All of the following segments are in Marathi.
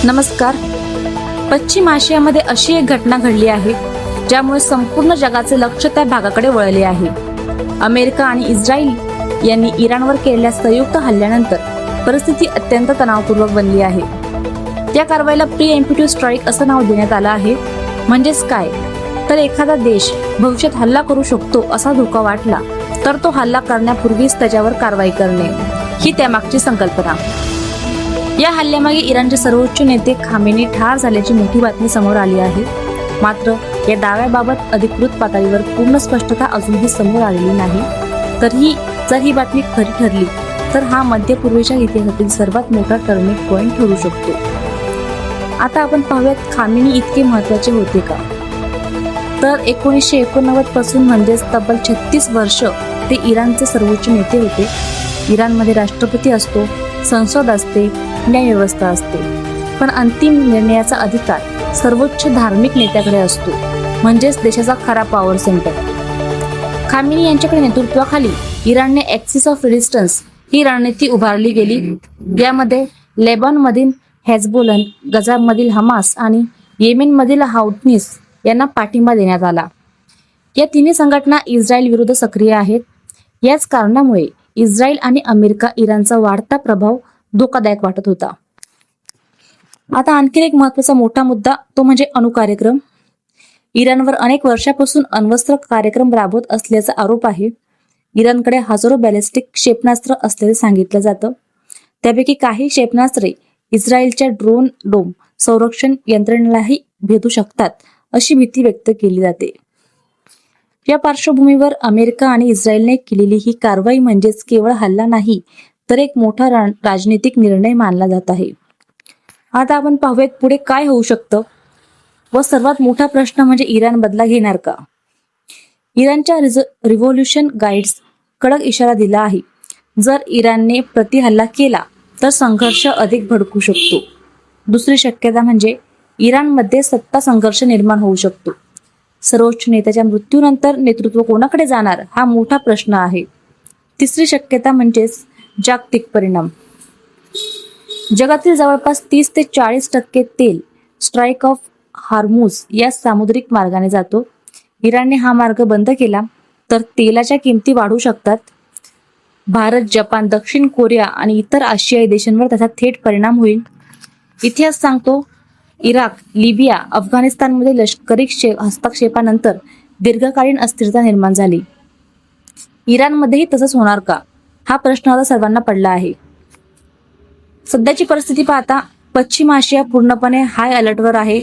नमस्कार. पश्चिम आशियामध्ये अशी एक घटना घडली आहे ज्यामुळे संपूर्ण जगाचे लक्ष त्या भागाकडे वळले आहे. अमेरिका आणि इस्रायल यांनी इराणवर केलेल्या संयुक्त हल्ल्यानंतर परिस्थिती अत्यंत तणावपूर्वक बनली आहे. या कारवाईला प्रिएम्प्टिव्ह स्ट्राईक असं नाव देण्यात आलं आहे. म्हणजेच काय तर एखादा देश भविष्यात हल्ला करू शकतो असा धोका वाटला तर तो हल्ला करण्यापूर्वीच त्याच्यावर कारवाई करणे ही त्यामागची संकल्पना. या हल्ल्यामागे इराणचे सर्वोच्च नेते खामेनी ठार झाल्याची मोठी बातमी समोर आली आहे. मात्र या दाव्याबाबत अधिकृत पातळीवर पूर्ण स्पष्टता अजूनही समोर आलेली नाही. तरीही जर ही बातमी खरी ठरली तर हा मध्य पूर्वेच्या इतिहासातील सर्वात मोठा टर्निंग पॉइंट ठरू शकतो. आता आपण पाहूयात खामेनी इतके महत्त्वाचे होते का. तर 1989 पासून म्हणजेच तब्बल 36 वर्ष ते इराणचे सर्वोच्च नेते होते. इराणमध्ये राष्ट्रपती असतो, संसद असते, न्यायव्यवस्था असते, पण अंतिम निर्णयाचा अधिकार सर्वोच्च धार्मिक नेत्याकडे असतो, म्हणजेच देशाचा खरा पॉवर सेंटर. खामेनी यांच्याकडे नेतृत्वाखाली इराणने ऍक्सिस ऑफ रेजिस्टन्स ही रणनीती उभारली गेली. यामध्ये लेबनमधील हेजबोलन, गझामधील हमास आणि येमेनमधील हाऊथीस यांना पाठिंबा देण्यात आला. या तिन्ही संघटना इस्रायल विरुद्ध सक्रिय आहेत. याच कारणामुळे इस्रायल आणि अमेरिका इराणचा वाढता प्रभाव धोकादायक वाटत होता. आता आणखी एक महत्त्वाचा मोठा मुद्दा तो म्हणजे अणुकार्यक्रम. इराणवर अनेक वर्षापासून अण्वस्त्र कार्यक्रम राबवत असल्याचा आरोप आहे. इराणकडे हजारो बॅलिस्टिक क्षेपणास्त्र असल्याचे सांगितलं जातं. त्यापैकी काही क्षेपणास्त्रे इस्रायलच्या ड्रोन डोम संरक्षण यंत्रणेलाही भेदू शकतात अशी भीती व्यक्त केली जाते. या पार्श्वभूमीवर अमेरिका आणि इस्रायलने केलेली ही कारवाई म्हणजेच केवळ हल्ला नाही तर एक मोठा राजनीतिक निर्णय मानला जात आहे. आता आपण पाहूयात पुढे काय होऊ शकतं व सर्वात मोठा प्रश्न म्हणजे इराण बदला घेणार का. इराणच्या रिव्होल्यूशन गाईड्स कडक इशारा दिला आहे. जर इराणने प्रतिहल्ला केला तर संघर्ष अधिक भडकू शकतो. दुसरी शक्यता म्हणजे इराणमध्ये सत्ता संघर्ष निर्माण होऊ शकतो. सर्वोच्च नेत्याच्या मृत्यूनंतर नेतृत्व कोणाकडे जाणार हा मोठा प्रश्न आहे. तिसरी शक्यता म्हणजेच जागतिक परिणाम. जगातील जवळपास 30 ते 40% तेल स्ट्राईक ऑफ हार्मुज या सामुद्रिक मार्गाने जातो. इराणने हा मार्ग बंद केला तर तेलाच्या किमती वाढू शकतात. भारत, जपान, दक्षिण कोरिया आणि इतर आशियाई देशांवर त्याचा थेट परिणाम होईल. इतिहास सांगतो इराक, लिबिया, अफगाणिस्तानमध्ये लष्करी हस्तक्षेपानंतर दीर्घकालीन अस्थिरता निर्माण झाली. इराणमध्येही तसंच होणार का हा प्रश्न आता सर्वांना पडला आहे. सध्याची परिस्थिती पाहता पश्चिम आशिया पूर्णपणे हाय अलर्टवर आहे.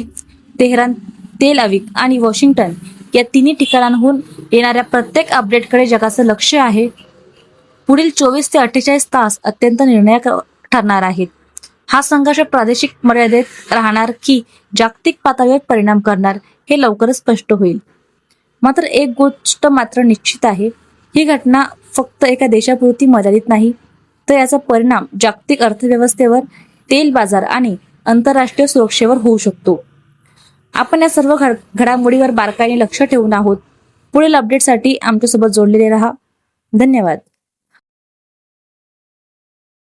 तेहरान, तेल अविव आणि वॉशिंग्टन या तिन्ही ठिकाणांहून येणाऱ्या प्रत्येक अपडेटकडे जगाचं लक्ष आहे. पुढील 24 ते 48 तास अत्यंत निर्णायक ठरणार आहेत. हा संघर्ष प्रादेशिक मर्यादेत राहणार की जागतिक पातळीवर परिणाम करणार हे लवकरच स्पष्ट होईल. मात्र एक गोष्ट मात्र निश्चित आहे, ही घटना फक्त एका देशापुरती मर्यादित नाही तर याचा परिणाम जागतिक अर्थव्यवस्थेवर, तेल बाजार आणि आंतरराष्ट्रीय सुरक्षेवर होऊ शकतो. आपण या सर्व घडामोडीवर बारकाईने लक्ष ठेवून आहोत. पुढील अपडेटसाठी आमच्यासोबत जोडलेले रहा. धन्यवाद.